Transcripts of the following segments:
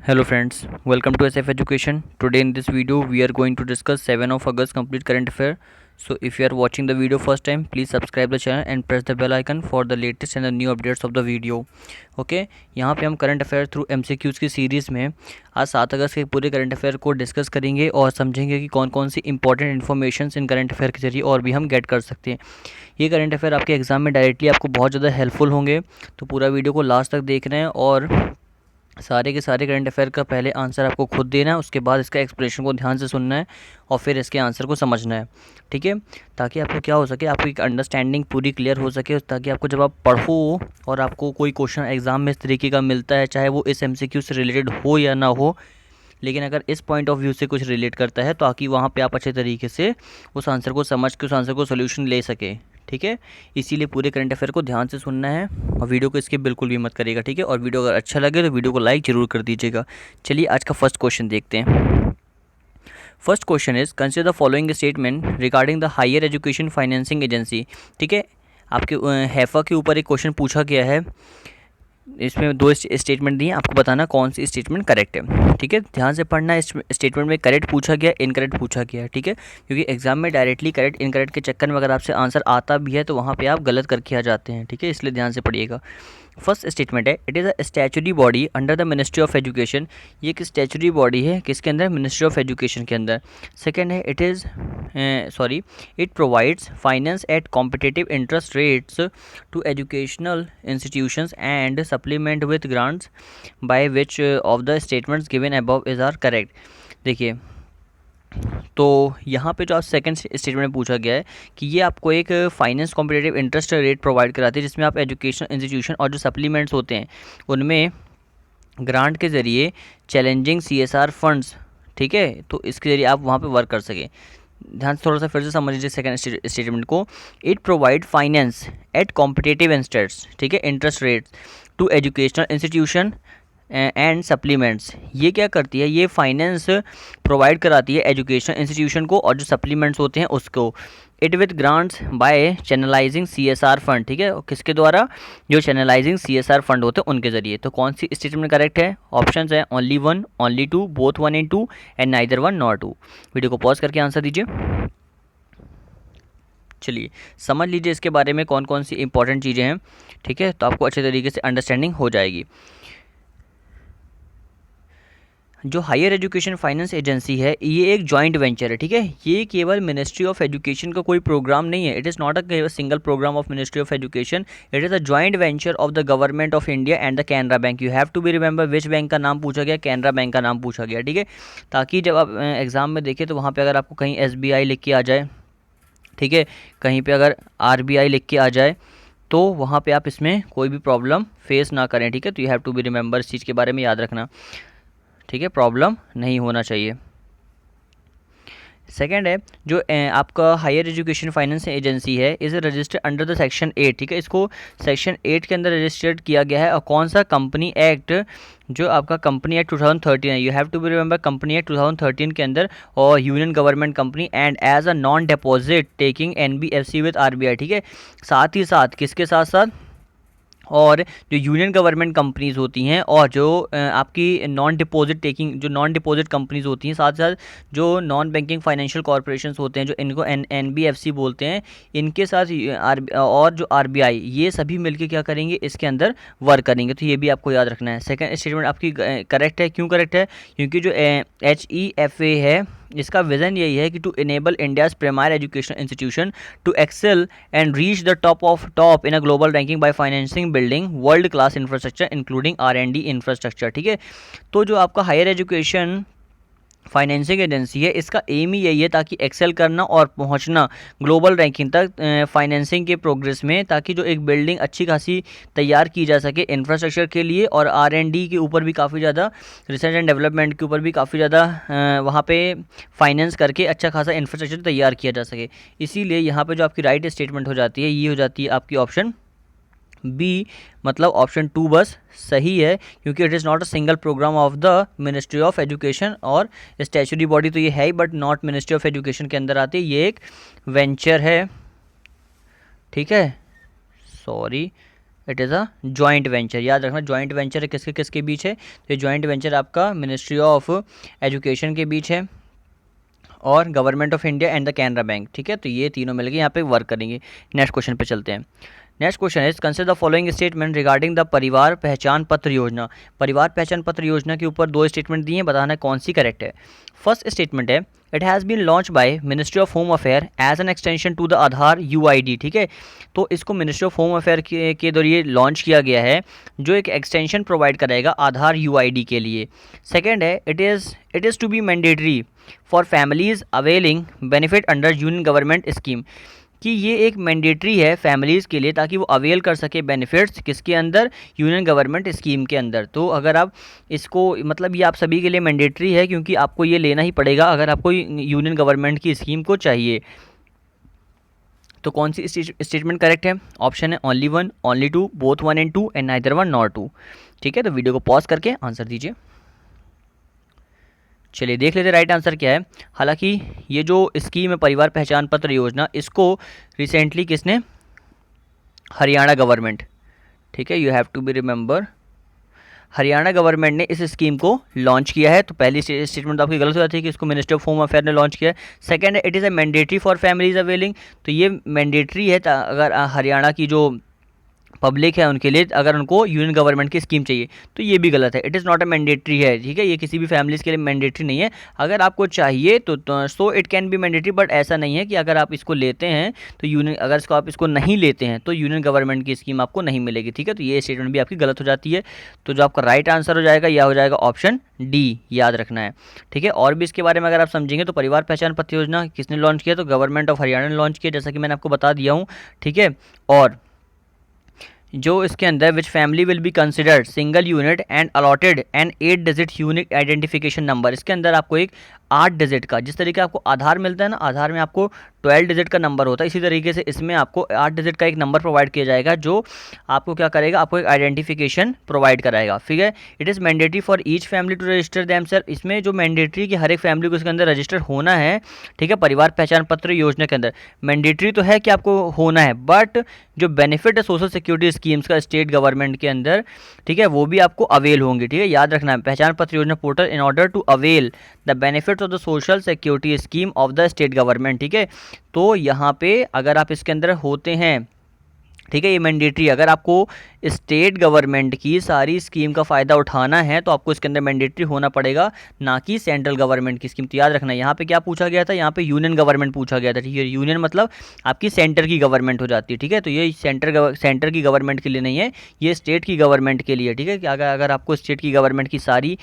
Hello friends, welcome to SF Education. Today in this video we are going to discuss 7 of August complete current affair. So if you are watching the video first time, please subscribe the channel and press the bell icon for the latest and the new updates of the video. Okay यहाँ पे हम current affair through MCQs की series में आज 7 अगस्त के पूरे current affair को discuss करेंगे और समझेंगे कि कौन कौन सी इंपॉर्टेंट इन्फॉर्मेशन इन करंट अफेयर के जरिए और भी हम गेट कर सकते हैं। ये करंट अफेयर आपके एग्जाम में डायरेक्टली आपको बहुत ज़्यादा हेल्पफुल होंगे, तो पूरा वीडियो को लास्ट तक देख रहे हैं और सारे के सारे करंट अफेयर का पहले आंसर आपको खुद देना है, उसके बाद इसका एक्सप्लेनेशन को ध्यान से सुनना है और फिर इसके आंसर को समझना है। ठीक है, ताकि आपको क्या हो सके, आपको एक अंडरस्टैंडिंग पूरी क्लियर हो सके, ताकि आपको जब आप पढ़ो और आपको कोई क्वेश्चन एग्ज़ाम में इस तरीके का मिलता है, चाहे वो इस MCQ से रिलेटेड हो या ना हो, लेकिन अगर इस पॉइंट ऑफ व्यू से कुछ रिलेट करता है तो ताकि वहाँ पे आप अच्छे तरीके से उस आंसर को समझ के उस आंसर को सोल्यूशन ले सके। ठीक है, इसीलिए पूरे करंट अफेयर को ध्यान से सुनना है और वीडियो को स्किप बिल्कुल भी मत करिएगा। ठीक है, और वीडियो अगर अच्छा लगे तो वीडियो को लाइक ज़रूर कर दीजिएगा। चलिए आज का फर्स्ट क्वेश्चन देखते हैं। First question is consider the following statement regarding the higher education financing agency. ठीक है, आपके हैफ़ा के ऊपर एक क्वेश्चन पूछा गया है, इसमें दो स्टेटमेंट दिए, आपको बताना कौन सी स्टेटमेंट करेक्ट है। ठीक है, ध्यान से पढ़ना। इस स्टेटमेंट में करेक्ट पूछा गया, इनकरेक्ट पूछा गया। ठीक है, क्योंकि एग्जाम में डायरेक्टली करेक्ट इनकरेक्ट के चक्कर में अगर आपसे आंसर आता भी है तो वहाँ पे आप गलत करके आ जाते हैं। ठीक है, इसलिए ध्यान से पढ़िएगा। फर्स्ट स्टेटमेंट है, it is a statutory body under the ministry of education. ये एक स्टैचुरी बॉडी है किसके अंदर? मिनिस्ट्री ऑफ एजुकेशन के अंदर। सेकेंड है, it provides finance at competitive interest rates to educational institutions and supplement with grants by which of the statements given above is are correct. देखिए, तो यहाँ पे जो आप सेकंड स्टेटमेंट में पूछा गया है कि ये आपको एक finance competitive interest rate provide कराती है, जिसमें आप एजुकेशन इंस्टीट्यूशन और जो सप्लीमेंट्स होते हैं उनमें ग्रांट के ज़रिए चैलेंजिंग CSR फंड्स, ठीक है, तो इसके ज़रिए आप वहाँ पे वर्क कर सकें। ध्यान से थोड़ा सा फिर से समझ लीजिए सेकंड स्टेटमेंट को। It provide finance at competitive interest, ठीक है, interest rates to educational institution and supplements. ये क्या करती है? ये फाइनेंस प्रोवाइड कराती है एजुकेशन इंस्टीट्यूशन को और जो सप्लीमेंट्स होते हैं उसको। It with grants by channelising CSR fund, ठीक है, किसके द्वारा? जो चैनलाइजिंग CSR फंड होते हैं उनके जरिए। तो कौन सी स्टेटमेंट करेक्ट है? ऑप्शंस है only 1, only 2, both 1 and 2 and neither 1 nor 2। Video को पॉज करके आंसर दीजिए। चलिए समझ लीजिए इसके बारे में कौन कौन सी इंपॉर्टेंट चीज़ें हैं। ठीक है, तो आपको अच्छे तरीके से अंडरस्टैंडिंग हो जाएगी। जो हायर एजुकेशन फाइनेंस एजेंसी है ये एक जॉइंट वेंचर है। ठीक है, ये केवल मिनिस्ट्री ऑफ एजुकेशन का कोई प्रोग्राम नहीं है। It is not a single program of ministry of education, it is a joint venture of the government of India and the Canara bank. You have to be remember which bank का नाम पूछा गया? Canara bank का नाम पूछा गया। ठीक है, ताकि जब आप एग्ज़ाम में देखें तो वहाँ पर अगर आपको कहीं SBI लिख के आ जाए, ठीक है, कहीं पर अगर RBI लिख के आ जाए तो वहाँ पे आप इसमें कोई भी प्रॉब्लम फेस ना करें। ठीक है, तो you have to be remember, इस चीज़ के बारे में याद रखना। ठीक है, प्रॉब्लम नहीं होना चाहिए। सेकेंड है, जो आपका हायर एजुकेशन फाइनेंस एजेंसी है is registered under the section 8। ठीक है, इसको सेक्शन 8 के अंदर रजिस्टर्ड किया गया है। और कौन सा? कंपनी एक्ट, जो आपका कंपनी एक्ट 2013 है। You have to be remember, company act 2013 के अंदर, और union government company and as a non deposit taking NBFC with RBI। ठीक है, साथ ही साथ किसके साथ साथ? और जो यूनियन गवर्नमेंट कंपनीज़ होती हैं और जो आपकी नॉन डिपॉजिट टेकिंग, जो नॉन डिपॉजिट कंपनीज़ होती हैं, साथ साथ जो नॉन बैंकिंग फाइनेंशियल कॉर्पोरेशंस होते हैं, जो इनको NBFC बोलते हैं, इनके साथ और जो RBI, ये सभी मिलके क्या करेंगे? इसके अंदर वर्क करेंगे। तो ये भी आपको याद रखना है। सेकंड स्टेटमेंट आपकी करेक्ट है। क्यों करेक्ट है? क्योंकि जो HEFA है इसका विज़न यही है कि to enable India's premier education institution to excel and reach the top in a global ranking by financing building world class infrastructure including R&D infrastructure. ठीक है, तो जो आपका हायर एजुकेशन फाइनेंसिंग एजेंसी है इसका एम ही यही है ताकि एक्सेल करना और पहुंचना ग्लोबल रैंकिंग तक फाइनेंसिंग के प्रोग्रेस में, ताकि जो एक बिल्डिंग अच्छी खासी तैयार की जा सके इंफ्रास्ट्रक्चर के लिए, और R&D के ऊपर भी काफ़ी ज़्यादा, रिसर्च एंड डेवलपमेंट के ऊपर भी काफ़ी ज़्यादा वहाँ पे फाइनेंस करके अच्छा खासा इंफ्रास्ट्रक्चर तैयार किया जा सके। इसीलिए यहाँ पे जो आपकी राइट स्टेटमेंट हो जाती है ये हो जाती है आपकी ऑप्शन बी, मतलब ऑप्शन 2 बस सही है, क्योंकि it is not a single program of the ministry of education. और स्टैचुरी बॉडी तो ये है ही, but not ministry of education के अंदर आती है, ये एक वेंचर है। ठीक है, sorry, it is a joint venture. याद रखना जॉइंट वेंचर किसके किसके बीच है, तो ये जॉइंट वेंचर आपका मिनिस्ट्री ऑफ एजुकेशन के बीच है और government of India and the Canara bank. ठीक है, तो ये तीनों मिलकर यहाँ पे वर्क करेंगे। नेक्स्ट क्वेश्चन पे चलते हैं। Next question is consider the following statement regarding the परिवार पहचान पत्र योजना। परिवार पहचान पत्र योजना के ऊपर दो स्टेटमेंट दिए हैं, बताना कौन सी करेक्ट है। फर्स्ट स्टेटमेंट है it has been launch by ministry of home affair as an extension to the Aadhaar UID. ठीक है, तो इसको मिनिस्ट्री ऑफ होम अफेयर के जरिए लॉन्च किया गया है, जो एक एक्सटेंशन प्रोवाइड कराएगा आधार यूआईडी के लिए। सेकेंड है it is to be mandatory for families availing benefit under union government scheme, कि ये एक मैंडेटरी है फैमिलीज़ के लिए ताकि वो अवेल कर सके बेनिफिट्स किसके अंदर, यूनियन गवर्नमेंट स्कीम के अंदर। तो अगर आप इसको मतलब ये आप सभी के लिए मैंडेटरी है क्योंकि आपको ये लेना ही पड़ेगा अगर आपको यूनियन गवर्नमेंट की स्कीम को चाहिए। तो कौन सी स्टेटमेंट करेक्ट है? ऑप्शन है only 1, only 2, both 1 and 2 and neither 1 nor 2। ठीक है, तो वीडियो को पॉज करके आंसर दीजिए। चलिए देख लेते राइट आंसर क्या है। हालांकि ये जो स्कीम है परिवार पहचान पत्र योजना, इसको रिसेंटली किसने, हरियाणा गवर्नमेंट। ठीक है, you have to be remember Haryana government ने इस स्कीम को लॉन्च किया है। तो पहली स्टेटमेंट तो आपकी गलत हो जाती है कि इसको मिनिस्ट्री ऑफ होम अफेयर ने लॉन्च किया है। सेकंड है it is a mandatory for families availing, तो ये मैंडेटरी है अगर हरियाणा की जो पब्लिक है उनके लिए, अगर उनको यूनियन गवर्नमेंट की स्कीम चाहिए, तो ये भी गलत है। It is not a mandatory है। ठीक है, ये किसी भी फैमिलीज़ के लिए मैंडेटरी नहीं है। अगर आपको चाहिए तो so it can be mandatory, but ऐसा नहीं है कि अगर आप इसको लेते हैं तो यूनियन, अगर इसको आप इसको नहीं लेते हैं तो यूनियन गवर्नमेंट की स्कीम आपको नहीं मिलेगी। ठीक है, तो ये स्टेटमेंट भी आपकी गलत हो जाती है। तो जो आपका राइट आंसर हो जाएगा यह हो जाएगा ऑप्शन डी, याद रखना है। ठीक है, और भी इसके बारे में अगर आप समझेंगे तो परिवार पहचान पत्र योजना किसने लॉन्च किया, तो गवर्नमेंट ऑफ हरियाणा ने लॉन्च किया, जैसा कि मैंने आपको बता दिया हूँ। ठीक है, और जो इसके अंदर which family will be considered single unit and allotted an 8 digit unique identification number, इसके अंदर आपको एक 8 डिजिट का, जिस तरीके आपको आधार मिलता है ना, आधार में आपको 12 डिजिट का नंबर होता है, इसी तरीके से इसमें आपको 8 डिजिट का एक नंबर प्रोवाइड किया जाएगा जो आपको क्या करेगा, आपको एक आइडेंटिफिकेशन प्रोवाइड कराएगा। ठीक है, it is mandatory for each family to register themselves, इसमें जो मैंडेटरी कि हर एक फैमिली को इसके अंदर रजिस्टर होना है। ठीक है, परिवार पहचान पत्र योजना के अंदर मैंडेटरी तो है कि आपको होना है, बट जो बेनिफिट है सोशल सिक्योरिटी स्कीम्स का स्टेट गवर्नमेंट के अंदर, ठीक है, वो भी आपको अवेल होंगे। ठीक है, याद रखना है Pehchan Patra Yojana portal in order to avail the benefits of the social security scheme of the state government. ठीक है, तो यहाँ पे अगर आप इसके अंदर होते हैं, ठीक है, ये मैंडेटरी, अगर आपको स्टेट गवर्नमेंट की सारी स्कीम का फ़ायदा उठाना है तो आपको इसके अंदर मैंडेटरी होना पड़ेगा, ना कि सेंट्रल गवर्नमेंट की स्कीम। तो याद रखना यहाँ पे क्या पूछा गया था, यहाँ पे यूनियन गवर्नमेंट पूछा गया था। ठीक है, यूनियन मतलब आपकी सेंटर की गवर्नमेंट हो जाती है। ठीक है, तो ये सेंटर की गवर्नमेंट के लिए नहीं है, ये स्टेट की गवर्नमेंट के लिए। ठीक है, कि अगर आपको स्टेट की गवर्नमेंट की सारी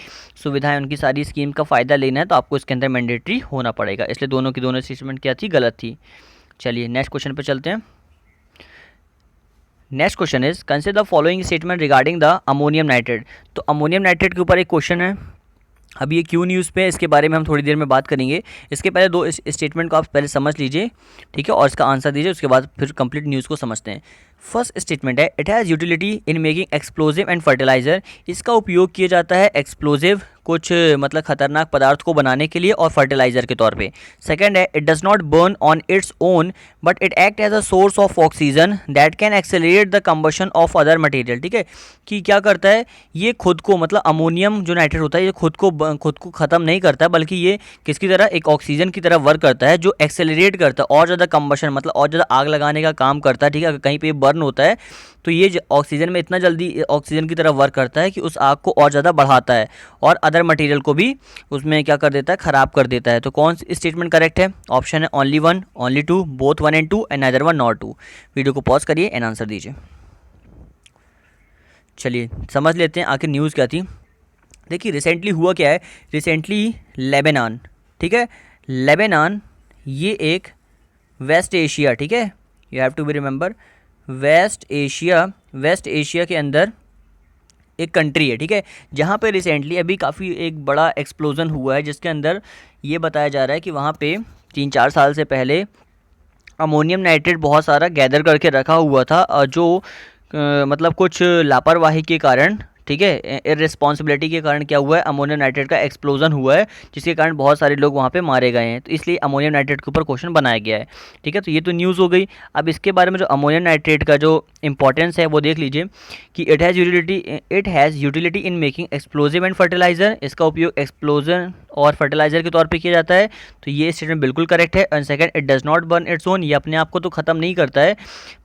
सुविधाएँ, उनकी सारी स्कीम का फ़ायदा लेना है तो आपको इसके अंदर मैंडेटरी होना पड़ेगा। इसलिए दोनों की दोनों स्टेटमेंट क्या थी, गलत थी। चलिए नेक्स्ट क्वेश्चन पर चलते हैं। Next question is consider the following statement regarding the ammonium nitrate. तो अमोनियम नाइट्रेट के ऊपर एक क्वेश्चन है, अब ये क्यों न्यूज़ पे, इसके बारे में हम थोड़ी देर में बात करेंगे। इसके पहले दो इस स्टेटमेंट को आप पहले समझ लीजिए, ठीक है, और इसका आंसर दीजिए, उसके बाद फिर कंप्लीट न्यूज़ को समझते हैं। फर्स्ट स्टेटमेंट है it has utility in making explosive and fertiliser, इसका उपयोग किया जाता है एक्सप्लोजिव कुछ मतलब खतरनाक पदार्थ को बनाने के लिए और फर्टिलाइजर के तौर पे। सेकंड है it does not burn on its own but it act as a source of oxygen that can accelerate the combustion of other material. ठीक है, कि क्या करता है ये खुद को, मतलब अमोनियम जो नाइट्रेट होता है ये खुद को ख़त्म नहीं करता, बल्कि ये किसकी तरह, एक ऑक्सीजन की तरह वर्क करता है, जो एक्सेलरेट करता है और ज़्यादा कंबशन, मतलब और ज़्यादा आग लगाने का काम करता है। ठीक है, अगर कहीं पे बर्न होता है तो ये ऑक्सीजन में इतना जल्दी ऑक्सीजन की तरह वर्क करता है कि उस आग को और ज़्यादा बढ़ाता है और अदर मटेरियल को भी उसमें क्या कर देता है, ख़राब कर देता है। तो कौन सी स्टेटमेंट करेक्ट है? ऑप्शन है only 1, only 2, both 1 and 2 and neither 1 nor 2। Video को पॉज करिए एंड आंसर दीजिए। चलिए समझ लेते हैं आखिर न्यूज़ क्या थी। देखिए रिसेंटली हुआ क्या है, रिसेंटली लेबनान, ठीक है, लेबनान ये एक वेस्ट एशिया, ठीक है, you have to be remember West Asia के अंदर एक कंट्री है। ठीक है, जहाँ पे रिसेंटली अभी काफ़ी एक बड़ा एक्सप्लोजन हुआ है, जिसके अंदर ये बताया जा रहा है कि वहाँ पे 3-4 साल से पहले अमोनियम नाइट्रेट बहुत सारा गैदर करके रखा हुआ था, जो मतलब कुछ लापरवाही के कारण, ठीक है, इररिस्पॉन्सिबिलिटी के कारण क्या हुआ है, अमोनियम नाइट्रेट का एक्सप्लोजन हुआ है, जिसके कारण बहुत सारे लोग वहाँ पे मारे गए हैं, तो इसलिए अमोनियम नाइट्रेट के ऊपर क्वेश्चन बनाया गया है। ठीक है, तो ये तो न्यूज़ हो गई। अब इसके बारे में जो अमोनियम नाइट्रेट का जो इंपॉर्टेंस है वो देख लीजिए कि it has utility in making explosive and fertiliser. इसका उपयोग एक्सप्लोजन और फर्टिलाइजर के तौर पे किया जाता है, तो ये स्टेटमेंट बिल्कुल करेक्ट है। And second, it does not burn its own, ये अपने आप को तो ख़त्म नहीं करता है,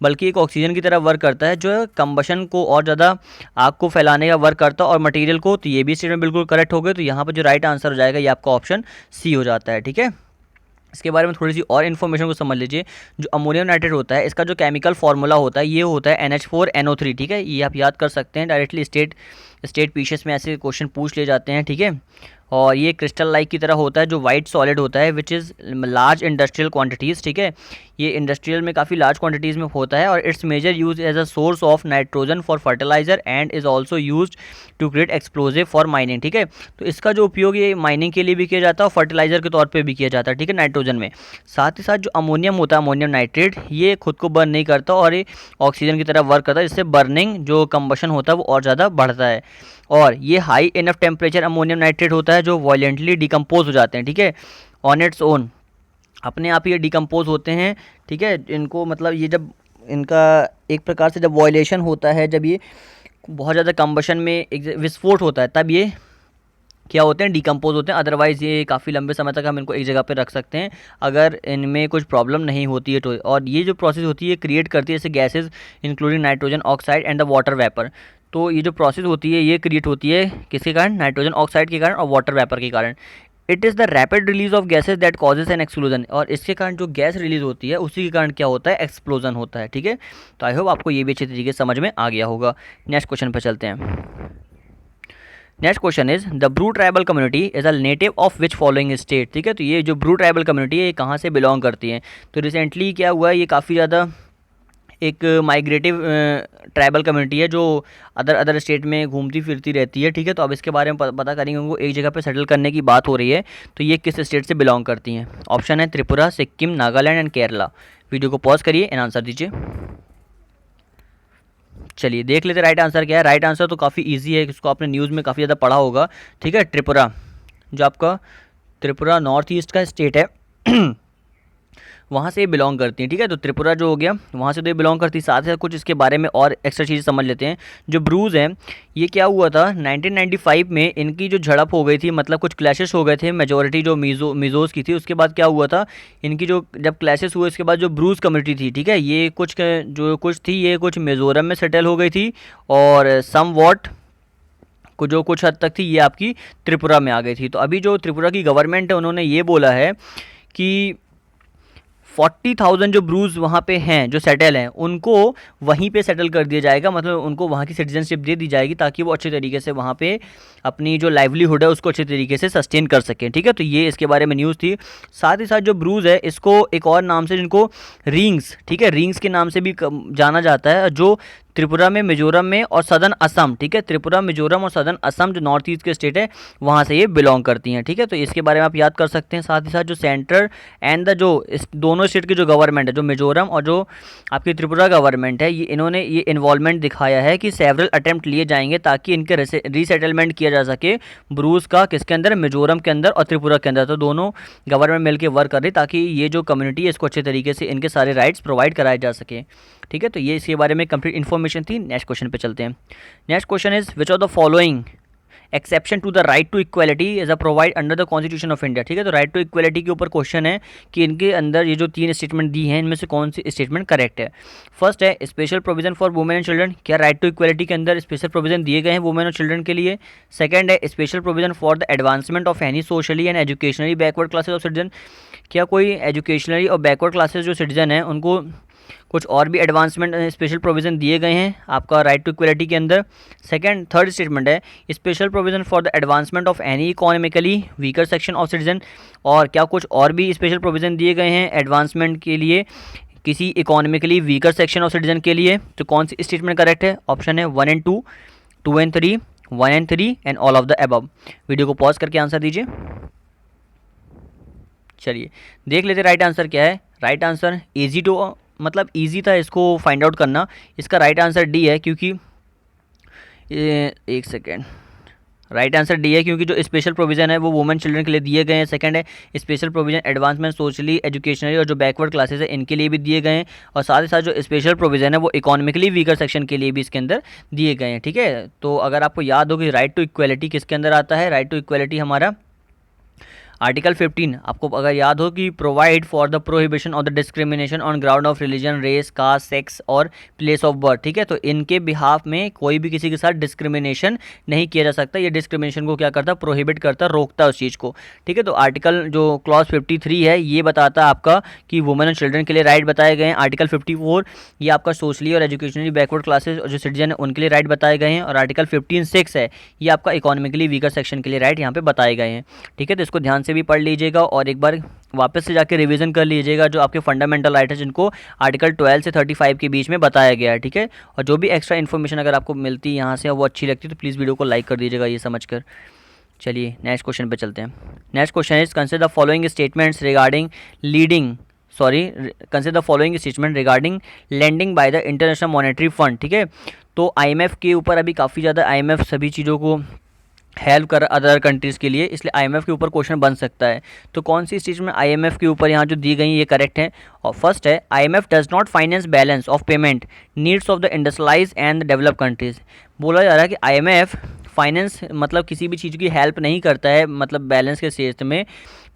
बल्कि एक ऑक्सीजन की तरह वर्क करता है, जो कंबशन को और ज़्यादा आग को फैलाने का वर्क करता है और मटेरियल को। तो ये भी स्टेटमेंट बिल्कुल करेक्ट हो गए। तो यहाँ पर जो राइट आंसर हो जाएगा ये आपका ऑप्शन सी हो जाता है। ठीक है, इसके बारे में थोड़ी सी और इन्फॉर्मेशन को समझ लीजिए। जो अमोनियम नाइट्रेट होता है, इसका जो केमिकल फार्मूला होता है ये होता है NH4NO3। ठीक है, ये आप याद कर सकते हैं डायरेक्टली, स्टेट पीसीएस में ऐसे क्वेश्चन पूछ ले जाते हैं। ठीक है, और ये क्रिस्टल लाइक की तरह होता है, जो वाइट सॉलिड होता है, which is large industrial quantities. ठीक है, ये इंडस्ट्रियल में काफ़ी लार्ज क्वांटिटीज़ में होता है, और its major use as a source of nitrogen for fertiliser and is also use to create explosive for mining. ठीक है, तो इसका जो उपयोग ये माइनिंग के लिए भी किया जाता है और फर्टिलाइजर के तौर पर भी किया जाता है। ठीक है, नाइट्रोजन में। साथ ही साथ जो अमोनियम होता है, अमोनियम नाइट्रेट, ये खुद को बर्न नहीं करता और ये ऑक्सीजन की तरह वर्क करता है, जिससे बर्निंग जो कंबशन होता है वो और ज़्यादा बढ़ता है। और ये high enough temperature ammonium nitrate होता है, जो वायलेंटली डिकम्पोज हो जाते हैं। ठीक है, ऑन इट्स ओन, अपने आप ये डिकम्पोज होते हैं। ठीक है, इनको मतलब ये जब इनका एक प्रकार से जब वायलेशन होता है, जब ये बहुत ज़्यादा कंबशन में एक विस्फोट होता है, तब ये क्या होते हैं, डिकम्पोज होते हैं। अदरवाइज़ ये काफ़ी लंबे समय तक हम इनको एक जगह पे रख सकते हैं अगर इनमें कुछ प्रॉब्लम नहीं होती है तो। और ये जो प्रोसेस होती है क्रिएट करती है जैसे gases including nitrogen oxide and the water vapour. तो ये जो प्रोसेस होती है ये क्रिएट होती है किसके कारण, नाइट्रोजन ऑक्साइड के कारण और वाटर वेपर के कारण। It is the rapid release of gases that causes an explosion, और इसके कारण जो गैस रिलीज होती है उसी के कारण क्या होता है, एक्सप्लोजन होता है। ठीक है, तो आई होप आपको ये भी अच्छे तरीके से समझ में आ गया होगा। नेक्स्ट क्वेश्चन पर चलते हैं। Next question is the Bru tribal community is a native of which following state. ठीक है, तो ये जो ब्रू ट्राइबल कम्युनिटी है ये कहाँ से बिलोंग करती है। तो रिसेंटली क्या हुआ है, ये काफ़ी ज़्यादा एक माइग्रेटिव ट्राइबल कम्युनिटी है जो अदर स्टेट में घूमती फिरती रहती है। ठीक है, तो अब इसके बारे में पता करेंगे, उनको एक जगह पे सेटल करने की बात हो रही है, तो ये किस स्टेट से बिलोंग करती हैं। ऑप्शन है त्रिपुरा, सिक्किम, नागालैंड एंड केरला। वीडियो को पॉज करिए एंड आंसर दीजिए। चलिए देख लेते राइट आंसर क्या है। राइट आंसर तो काफ़ी इजी है, इसको आपने न्यूज़ में काफ़ी ज़्यादा पढ़ा होगा। ठीक है, त्रिपुरा, जो आपका त्रिपुरा नॉर्थ ईस्ट का स्टेट है वहाँ से ये बिलोंग करती हैं। ठीक है, तो त्रिपुरा जो हो गया वहाँ से तो ये बिलोंग करती है। साथ ही साथ कुछ इसके बारे में और एक्स्ट्रा चीज़ें समझ लेते हैं। जो ब्रूज़ हैं ये क्या हुआ था, 1995 में इनकी जो झड़प हो गई थी, मतलब कुछ क्लैशेस हो गए थे, मेजोरिटी जो मिज़ोज़ की थी। उसके बाद क्या हुआ था, इनकी जो जब क्लैशेस हुए उसके बाद जो ब्रूज़ कम्युनिटी थी, ठीक है, ये कुछ थी, ये कुछ मिज़ोरम में सेटल हो गई थी, और सम वॉट जो कुछ हद तक थी ये आपकी त्रिपुरा में आ गई थी। तो अभी जो त्रिपुरा की गवर्नमेंट है उन्होंने ये बोला है कि 40,000 जो ब्रूज वहाँ पे हैं जो सेटल हैं उनको वहीं पे सेटल कर दिया जाएगा, मतलब उनको वहाँ की सिटीजनशिप दे दी जाएगी ताकि वो अच्छे तरीके से वहाँ पे अपनी जो लाइवलीहुड है उसको अच्छे तरीके से सस्टेन कर सकें। ठीक है, तो ये इसके बारे में न्यूज़ थी। साथ ही साथ जो ब्रूज है इसको एक और नाम से, जिनको रिंग्स, ठीक है, रिंग्स के नाम से भी जाना जाता है, जो त्रिपुरा में, मिजोरम में और सदर्न असम, ठीक है, त्रिपुरा, मिजोरम और सदर्न असम जो नॉर्थ ईस्ट के स्टेट है वहाँ से ये बिलोंग करती हैं। ठीक है, तो इसके बारे में आप याद कर सकते हैं। साथ ही साथ जो सेंटर एंड द जो इस दोनों स्टेट की जो गवर्नमेंट है, जो मिजोरम और जो आपकी त्रिपुरा गवर्नमेंट है, ये इन्होंने ये इन्वॉल्वमेंट दिखाया है कि सेवरल अटेम्प्ट लिए जाएंगे ताकि इनके रीसेटलमेंट किया जा सके ब्रूज का, किसके अंदर, मिजोरम के अंदर और त्रिपुरा के अंदर। तो दोनों गवर्नमेंट मिलकर वर्क कर रही ताकि ये जो कम्युनिटी है इसको अच्छे तरीके से इनके सारे राइट्स प्रोवाइड कराए जा सके। ठीक है, तो ये इसके बारे में कंप्लीट इन्फॉर्मेशन थी। नेक्स्ट क्वेश्चन पे चलते हैं। Next question is which of the following exception to the right to equality is a provide under the constitution of India. ठीक है, तो राइट टू इक्वलिटी के ऊपर क्वेश्चन है कि इनके अंदर ये जो 3 स्टेटमेंट दी हैं इनमें से कौन सी स्टेटमेंट करेक्ट है। फर्स्ट है special provision for women and children, क्या राइट टू इक्वलिटी के अंदर स्पेशल प्रोविजन दिए गए हैं वुमेन और चिल्ड्रन के लिए। सेकंड है special provision for the advancement of any socially and educationally backward classes of citizen, क्या कोई एजुकेशनली और बैकवर्ड क्लासेज जो सिटीजन हैं उनको कुछ और भी एडवांसमेंट स्पेशल प्रोविज़न दिए गए हैं आपका राइट टू इक्वलिटी के अंदर। थर्ड स्टेटमेंट है special provision for the advancement of any economically weaker section of citizen, और क्या कुछ और भी स्पेशल प्रोविज़न दिए गए हैं एडवांसमेंट के लिए किसी economically weaker section of citizen के लिए। तो कौन सी स्टेटमेंट करेक्ट है। ऑप्शन है 1 and 2, 2 and 3, 1 and 3 and all of the above. Video को पॉज करके आंसर दीजिए। चलिए देख लेते राइट आंसर क्या है। राइट आंसर ईजी टू, मतलब ईजी था इसको फाइंड आउट करना। इसका राइट आंसर डी है, क्योंकि एक सेकेंड, राइट आंसर डी है, क्योंकि जो स्पेशल प्रोविज़न है वो वुमेन चिल्ड्रन के लिए दिए गए हैं। सेकंड है special provision advancement socially educationally और जो बैकवर्ड क्लासेस है इनके लिए भी दिए गए हैं, और साथ ही साथ जो स्पेशल प्रोविज़न है वो इकोनॉमिकली वीकर सेक्शन के लिए भी इसके अंदर दिए गए हैं। ठीक है, तो अगर आपको याद हो कि राइट टू इक्वलिटी किसके अंदर आता है, राइट टू इक्वलिटी हमारा आर्टिकल 15, आपको अगर याद हो कि provide for the prohibition of the discrimination on ground of religion, race, caste, sex और प्लेस ऑफ बर्थ। ठीक है, तो इनके बिहाफ में कोई भी किसी के साथ डिस्क्रिमिनेशन नहीं किया जा सकता। ये डिस्क्रिमिनेशन को क्या करता, प्रोहिबिट करता, रोकता उस चीज़ को। ठीक है, तो आर्टिकल जो क्लॉज 53 है ये बताता है आपका कि वुमेन और चिल्ड्रन के लिए राइट बताए गए हैं। आर्टिकल 54 ये आपका सोशली और एजुकेशनली बैकवर्ड क्लासेस और जो सिटीजन है उनके लिए राइट बताए गए हैं, और आर्टिकल 15(6) है ये आपका इकोनॉमिकली वीकर सेक्शन के लिए राइट यहाँ पे बताए गए हैं। ठीक है, तो इसको ध्यान से भी पढ़ लीजिएगा और एक बार वापस से जाके रिवीजन कर लीजिएगा जो आपके फंडामेंटल राइट है जिनको आर्टिकल 12 से 35 के बीच में बताया गया है। ठीक है, और जो भी एक्स्ट्रा इन्फॉर्मेशन अगर आपको मिलती है यहाँ से वो अच्छी लगती है तो प्लीज़ वीडियो को लाइक कर दीजिएगा ये समझकर। चलिए नेक्स्ट क्वेश्चन पे चलते हैं। Next question is consider the following statements regarding consider the following statement regarding lending by the international monetary fund. ठीक है, तो IMF के ऊपर अभी काफ़ी ज़्यादा IMF सभी चीज़ों को हेल्प कर अदर कंट्रीज़ के लिए, इसलिए IMF के ऊपर क्वेश्चन बन सकता है। तो कौन सी चीज़ में IMF के ऊपर यहाँ जो दी गई ये करेक्ट है। और फर्स्ट है IMF does not finance balance of payment needs of the industrialise and develop countries. बोला जा रहा है कि IMF फाइनेंस मतलब किसी भी चीज़ की हेल्प नहीं करता है, मतलब बैलेंस के क्षेत्र में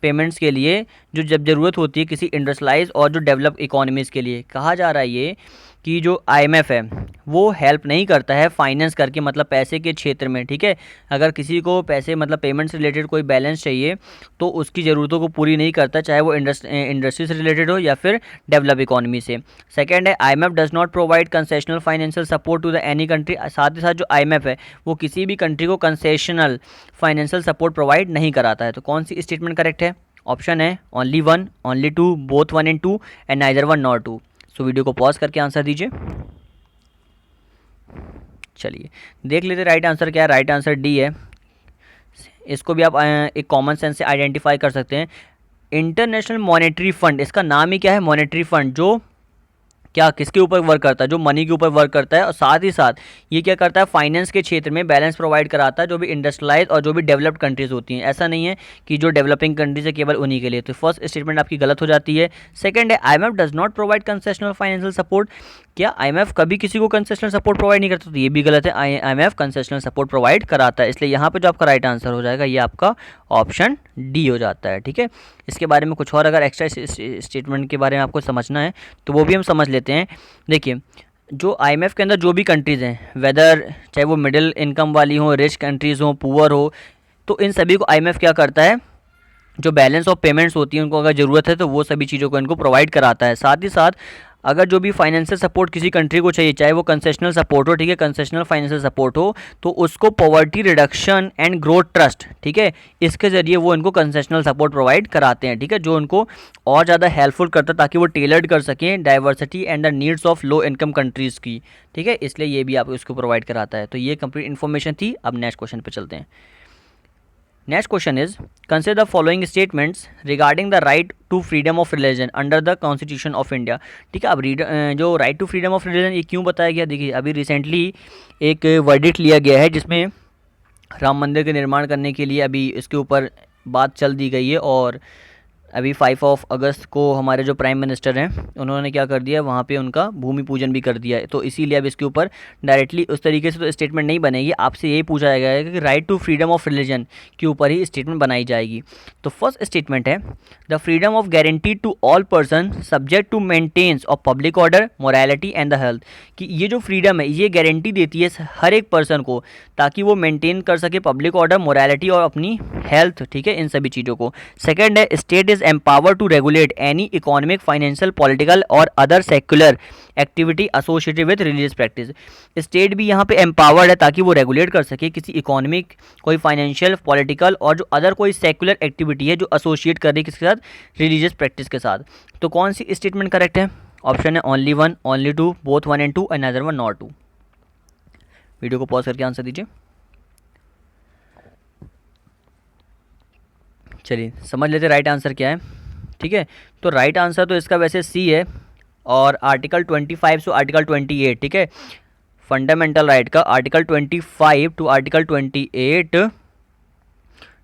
पेमेंट्स के लिए जो जब ज़रूरत होती है किसी इंडस्ट्रियलाइज और जो डेवलप इकोनॉमीज़ के लिए। कहा जा रहा है ये कि जो IMF है वो हेल्प नहीं करता है फाइनेंस करके, मतलब पैसे के क्षेत्र में। ठीक है, अगर किसी को पैसे मतलब पेमेंट्स रिलेटेड कोई बैलेंस चाहिए तो उसकी ज़रूरतों को पूरी नहीं करता, चाहे वो इंडस्ट्री से रिलेटेड हो या फिर डेवलप इकोनॉमी से। सेकंड है IMF does not provide concessional financial support to the any country. साथ ही साथ जो IMF है वो किसी भी कंट्री को कंसेशनल फाइनेंशियल सपोर्ट प्रोवाइड नहीं कराता है। तो कौन सी स्टेटमेंट करेक्ट है। ऑप्शन है only 1, only 2, both 1 and 2 and neither 1 nor 2। So video को पॉज करके आंसर दीजिए। चलिए देख लेते राइट आंसर क्या है। राइट आंसर डी है। इसको भी आप एक कॉमन सेंस से आइडेंटिफाई कर सकते हैं। इंटरनेशनल मॉनेटरी फंड, इसका नाम ही क्या है, मॉनेटरी फंड, जो क्या किसके ऊपर वर्क करता है, जो मनी के ऊपर वर्क करता है, और साथ ही साथ ये क्या करता है फाइनेंस के क्षेत्र में बैलेंस प्रोवाइड कराता है जो भी इंडस्ट्रियलाइज और जो भी डेवलप्ड कंट्रीज़ होती हैं। ऐसा नहीं है कि जो डेवलपिंग कंट्रीज है केवल उन्हीं के लिए। तो फर्स्ट स्टेटमेंट आपकी गलत हो जाती है। सेकंड है IMF does not provide concessional financial support. क्या IMF कभी किसी को कंसेशनल सपोर्ट प्रोवाइड नहीं करता, तो ये भी गलत है। IMF कंसेशनल सपोर्ट प्रोवाइड कराता है, इसलिए यहाँ पे जो आपका राइट आंसर हो जाएगा ये आपका ऑप्शन डी हो जाता है। ठीक है, इसके बारे में कुछ और अगर एक्स्ट्रा स्टेटमेंट के बारे में आपको समझना है तो वो भी हम समझ लेते हैं। देखिए जो IMF के अंदर जो भी कंट्रीज़ हैं, वेदर चाहे वो मिडिल इनकम वाली हो, रिच कंट्रीज़ हो, पुअर हो, तो इन सभी को IMF क्या करता है, जो बैलेंस ऑफ पेमेंट्स होती हैं उनको अगर ज़रूरत है तो वो सभी चीज़ों को इनको प्रोवाइड कराता है। साथ ही साथ अगर जो भी फाइनेंशियल सपोर्ट किसी कंट्री को चाहिए, चाहे वो कंसेशनल सपोर्ट हो, ठीक है, कंसेशनल फाइनेंशियल सपोर्ट हो, तो उसको poverty reduction and growth trust, ठीक है, इसके ज़रिए वो इनको कंसेशनल सपोर्ट प्रोवाइड कराते हैं। ठीक है, जो उनको और ज़्यादा हेल्पफुल करता है ताकि वो टेलर्ड कर सकें diversity and the needs of low income countries की। ठीक है, इसलिए ये भी आपको इसको प्रोवाइड कराता है। तो ये कंप्लीट इन्फॉर्मेशन थी। अब नेक्स्ट क्वेश्चन पर चलते हैं। Next question is consider the following statements regarding the right to freedom of religion under the constitution of India. ठीक है, अब जो right to freedom of religion ये क्यों बताया गया, देखिए अभी रिसेंटली एक वर्डिक्ट लिया गया है जिसमें राम मंदिर के निर्माण करने के लिए अभी इसके ऊपर बात चल दी गई है, और अभी 5 अगस्त को हमारे जो प्राइम मिनिस्टर हैं उन्होंने क्या कर दिया, वहाँ पे उनका भूमि पूजन भी कर दिया है। तो इसीलिए अब इसके ऊपर डायरेक्टली उस तरीके से तो स्टेटमेंट नहीं बनेगी, आपसे यही पूछा जाएगा कि right to freedom of religion के ऊपर ही स्टेटमेंट बनाई जाएगी। तो फर्स्ट स्टेटमेंट है the freedom of guaranteed to all person subject to maintenance of public order, morality and the health. कि ये जो फ्रीडम है ये गारंटी देती है हर एक पर्सन को ताकि वो मेंटेन कर सके पब्लिक ऑर्डर, मोरालिटी और अपनी हेल्थ। ठीक है, इन सभी चीज़ों को। सेकंड है state is empowered to regulate any economic, financial, political और other secular activity associated with religious practice। State भी यहाँ पे एम्पावर्ड है ताकि वो रेगुलेट कर सके किसी इकोनॉमिक, कोई फाइनेंशियल, पॉलिटिकल और जो अदर कोई सेकुलर एक्टिविटी है जो एसोसिएट कर रही है किसके साथ, रिलीजियस प्रैक्टिस के साथ। तो कौन सी स्टेटमेंट करेक्ट है। ऑप्शन है only 1, only 2, both 1 and 2 and neither 1 nor 2। Video को पॉज करके आंसर दीजिए। चलिए समझ लेते राइट आंसर क्या है। ठीक है, तो राइट आंसर तो इसका वैसे सी है और आर्टिकल 25 से आर्टिकल 28। ठीक है, फंडामेंटल राइट का आर्टिकल 25 टू आर्टिकल 28,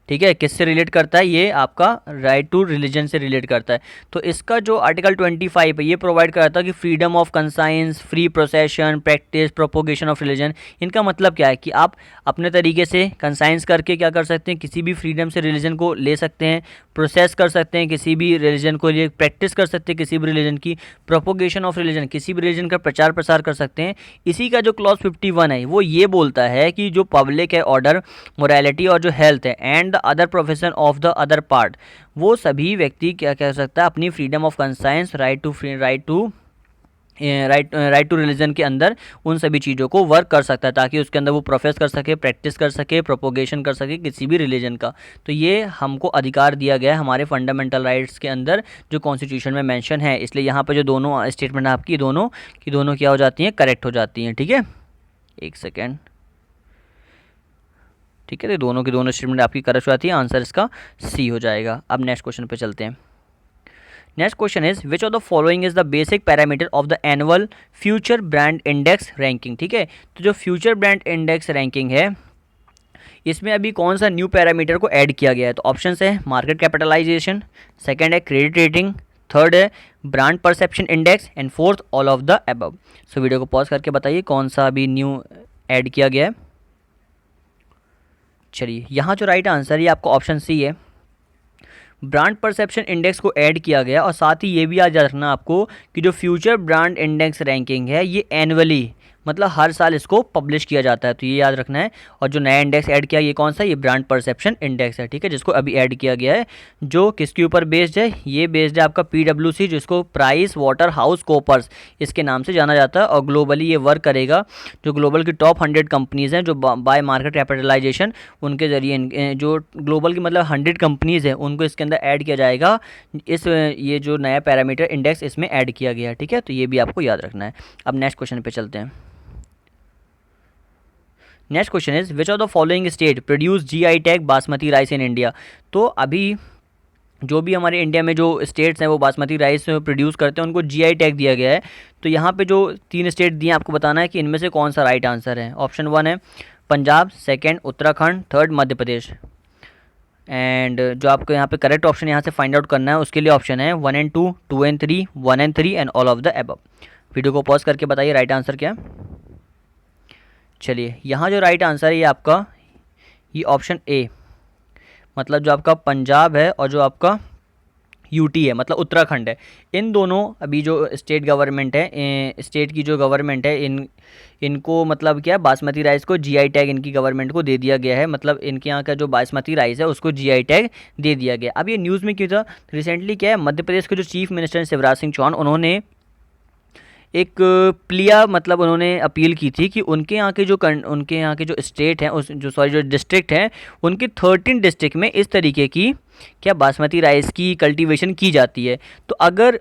ठीक है, किससे रिलेट करता है, ये आपका राइट टू रिलीजन से रिलेट करता है। तो इसका जो आर्टिकल 25 है ये प्रोवाइड कराता है कि freedom of conscience, free profession, practice, propagation of religion. इनका मतलब क्या है कि आप अपने तरीके से कंसाइंस करके क्या कर सकते हैं, किसी भी फ्रीडम से रिलीजन को ले सकते हैं, प्रोसेस कर सकते हैं किसी भी रिलीजन को, लिए प्रैक्टिस कर सकते हैं किसी भी रिलीजन की, प्रोपोगेशन ऑफ रिलीजन, किसी भी रिलीजन का प्रचार प्रसार कर सकते हैं। इसी का जो क्लॉज 51 है वो ये बोलता है कि जो पब्लिक है, ऑर्डर, मोरालिटी और जो हेल्थ है and the other profession of the other part, वो सभी व्यक्ति क्या कह सकता है, अपनी freedom of conscience, right to religion के अंदर उन सभी चीज़ों को वर्क कर सकता है, ताकि उसके अंदर वो प्रोफेस कर सके, प्रैक्टिस कर सके, प्रोपोगेशन कर सके किसी भी रिलीजन का। तो ये हमको अधिकार दिया गया है हमारे फंडामेंटल राइट्स के अंदर, जो कॉन्स्टिट्यूशन में मेंशन है। इसलिए यहाँ पर जो दोनों स्टेटमेंट आपकी दोनों की दोनों क्या हो जाती हैं, करेक्ट हो जाती हैं। ठीक है, एक सेकेंड, ठीक है, तो दोनों की दोनों स्टेटमेंट आपकी करेक्ट हो जाती है, आंसर इसका सी हो जाएगा। अब नेक्स्ट क्वेश्चन पे चलते हैं। Next question is which of the following is the basic parameter of the annual future brand index ranking. ठीक है, तो जो फ्यूचर ब्रांड इंडेक्स रैंकिंग है इसमें अभी कौन सा न्यू पैरामीटर को ऐड किया गया है। तो ऑप्शन है मार्केट कैपिटलाइजेशन, सेकंड है क्रेडिट रेटिंग, थर्ड है brand perception index and fourth all of the above. So video को पॉज करके बताइए कौन सा अभी न्यू ऐड किया गया है। चलिए, यहाँ जो राइट आंसर है आपका ऑप्शन सी है, ब्रांड परसेप्शन इंडेक्स को ऐड किया गया। और साथ ही ये भी याद रखना आपको कि जो फ्यूचर ब्रांड इंडेक्स रैंकिंग है ये एनुअली, मतलब हर साल इसको पब्लिश किया जाता है, तो ये याद रखना है। और जो नया इंडेक्स ऐड किया ये कौन सा, ये ब्रांड परसेप्शन इंडेक्स है। ठीक है, जिसको अभी ऐड किया गया है, जो किसके ऊपर बेस्ड है, ये बेस्ड है आपका PwC, जिसको प्राइस वाटर हाउस कूपर्स इसके नाम से जाना जाता है। और ग्लोबली ये वर्क करेगा, जो ग्लोबल की टॉप 100 कंपनीज़ हैं जो बाय मार्केट कैपिटलाइजेशन, उनके ज़रिए जो ग्लोबल की मतलब 100 कंपनीज़ हैं उनको इसके अंदर ऐड किया जाएगा। ये जो नया पैरामीटर इंडेक्स इसमें ऐड किया गया है। ठीक है, तो ये भी आपको याद रखना है। अब नेक्स्ट क्वेश्चन पे चलते हैं। Next question is which of the following state produce GI tag basmati rice in India. तो अभी जो भी हमारे इंडिया में जो स्टेट्स हैं वो बासमती राइस प्रोड्यूस करते हैं, उनको GI टैग दिया गया है। तो यहाँ पे जो 3 स्टेट दिए आपको बताना है कि इनमें से कौन सा राइट आंसर है। ऑप्शन 1 है Punjab, second Uttarakhand, third Madhya Pradesh. And जो आपको यहाँ पे करेक्ट ऑप्शन यहाँ से फाइंड आउट करना है उसके लिए ऑप्शन है 1 and 2, 2 and 3, 1 and 3 and all of the above. Video को पॉज करके बताइए राइट आंसर क्या है। चलिए, यहाँ जो राइट आंसर है ये आपका ये ऑप्शन ए, मतलब जो आपका पंजाब है और जो आपका UT है मतलब उत्तराखंड है, इन दोनों अभी जो स्टेट गवर्नमेंट है, स्टेट की जो गवर्नमेंट है, इनको मतलब क्या है, बासमती राइस को GI टैग इनकी गवर्नमेंट को दे दिया गया है। मतलब इनके यहाँ का जो बासमती राइस है उसको GI टैग दे दिया गया। अब ये न्यूज़ में क्यों था, रिसेंटली क्या है, मध्य प्रदेश के जो चीफ मिनिस्टर शिवराज सिंह चौहान, उन्होंने एक प्लिया मतलब उन्होंने अपील की थी कि उनके यहाँ के जो स्टेट हैं जो डिस्ट्रिक्ट हैं, उनके 13 डिस्ट्रिक्ट में इस तरीके की क्या बासमती राइस की कल्टीवेशन की जाती है। तो अगर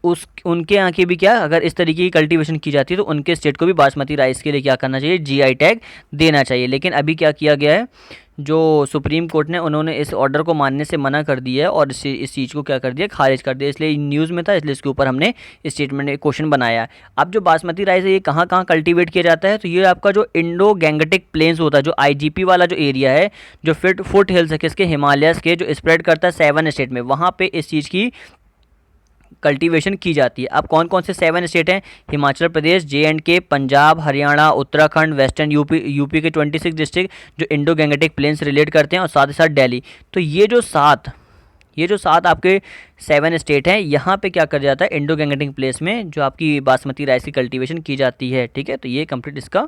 उनके यहाँ की भी क्या, अगर इस तरीके की कल्टीवेशन की जाती है तो उनके स्टेट को भी बासमती राइस के लिए क्या करना चाहिए, GI टैग देना चाहिए। लेकिन अभी क्या किया गया है, जो सुप्रीम कोर्ट ने, उन्होंने इस ऑर्डर को मानने से मना कर दिया है और इस चीज़ को क्या कर दिया, खारिज कर दिया। इसलिए न्यूज़ में था, इसलिए इसके ऊपर हमने स्टेटमेंट क्वेश्चन बनाया है। अब जो बासमती राइस है ये कहाँ कहाँ कल्टीवेट किया जाता है, तो ये आपका जो इंडो गैंगटिक प्लेन्स होता है, जो IGP वाला जो एरिया है, जो फुट हिल्स है किसके, हिमालयस के, जो स्प्रेड करता है 7 स्टेट में, वहाँ पे इस चीज़ की कल्टीवेशन की जाती है। अब कौन कौन से 7 स्टेट हैं, Himachal Pradesh, JNK, Punjab, Haryana, Uttarakhand, western UP के 26 डिस्ट्रिक्ट जो इंडो गैंगटिक प्लेन से रिलेट करते हैं, और साथ ही साथ दिल्ली। तो ये जो सात आपके 7 स्टेट हैं, यहाँ पे क्या कर जाता है, इंडो गैंगटिक प्लेस में जो आपकी बासमती राइस की कल्टीवेशन की जाती है। ठीक है, तो ये कंप्लीट इसका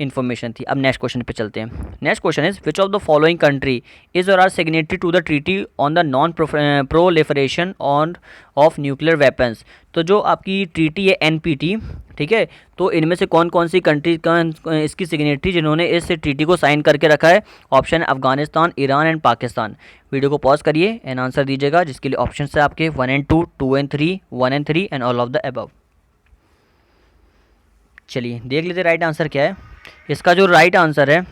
इन्फॉर्मेशन थी। अब नेक्स्ट क्वेश्चन पे चलते हैं। Next question is which of the following country is or are signatory to the treaty on the non proliferation of nuclear weapons. तो जो आपकी ट्रीटी है NPT, ठीक है, तो इनमें से कौन कौन सी कंट्री का इसकी सिग्नेटरी जिन्होंने इस ट्रीटी को साइन करके रखा है। Option Afghanistan, Iran and Pakistan. Video को पॉज करिए एंड आंसर दीजिएगा, जिसके लिए ऑप्शन है आपके 1 and 2, 2 and 3, 1 and 3 and all of the above. चलिए देख लेते राइट आंसर क्या है। इसका जो राइट आंसर है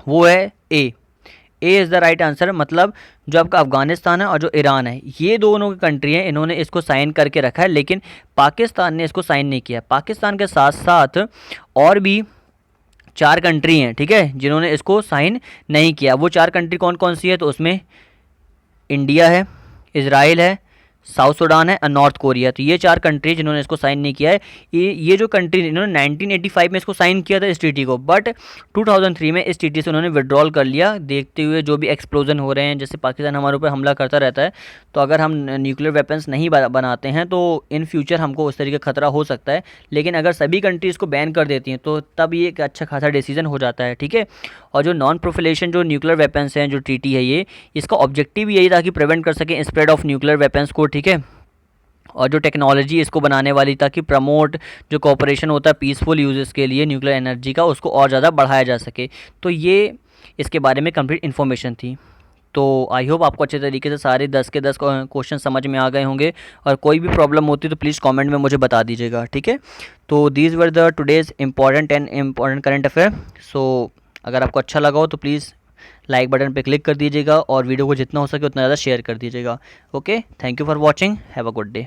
वो है A is the right answer. मतलब जो आपका अफगानिस्तान है और जो ईरान है, ये दोनों की कंट्री हैं, इन्होंने इसको साइन करके रखा है, लेकिन पाकिस्तान ने इसको साइन नहीं किया। पाकिस्तान के साथ साथ और भी 4 कंट्री हैं, ठीक है, जिन्होंने इसको साइन नहीं किया। वो 4 कंट्री कौन कौन सी है? तो उसमें इंडिया है, इज़राइल है, साउथ सूडान है और नॉर्थ कोरिया। तो ये 4 कंट्री जिन्होंने इसको साइन नहीं किया है। ये जो कंट्री इन्होंने 1985 में इसको साइन किया था इस ट्रीटी को, बट 2003 में इस ट्रीटी से उन्होंने विड्रॉल कर लिया, देखते हुए जो भी एक्सप्लोजन हो रहे हैं, जैसे पाकिस्तान हमारे ऊपर हमला करता रहता है, तो अगर हम न्यूक्लियर वेपन्स नहीं बनाते हैं तो इन फ्यूचर हमको उस तरीके का खतरा हो सकता है। लेकिन अगर सभी कंट्रीज़ को बैन कर देती हैं तो तब ये एक अच्छा खासा डिसीजन हो जाता है, ठीक है। और जो नॉन प्रोफिलेशन जो न्यूक्लियर वेपन्स हैं, जो ट्रीटी है ये, इसका ऑब्जेक्टिव यही था कि प्रिवेंट कर सकें स्प्रेड ऑफ न्यूक्लियर वेपन्स को, ठीक है। और जो टेक्नोलॉजी इसको बनाने वाली, ताकि प्रमोट जो कॉपरेशन होता है पीसफुल यूजेस के लिए न्यूक्लियर एनर्जी का, उसको और ज़्यादा बढ़ाया जा सके। तो ये इसके बारे में कंप्लीट इन्फॉर्मेशन थी। तो आई होप आपको अच्छे तरीके से सारे 10 के 10 क्वेश्चन समझ में आ गए होंगे। और कोई भी प्रॉब्लम होती तो प्लीज़ कमेंट में मुझे बता दीजिएगा, ठीक है। तो these were the today's important current affair. So अगर आपको अच्छा लगा हो तो प्लीज़ लाइक बटन पे क्लिक कर दीजिएगा और वीडियो को जितना हो सके उतना ज़्यादा शेयर कर दीजिएगा। Okay, thank you for watching, have a good day.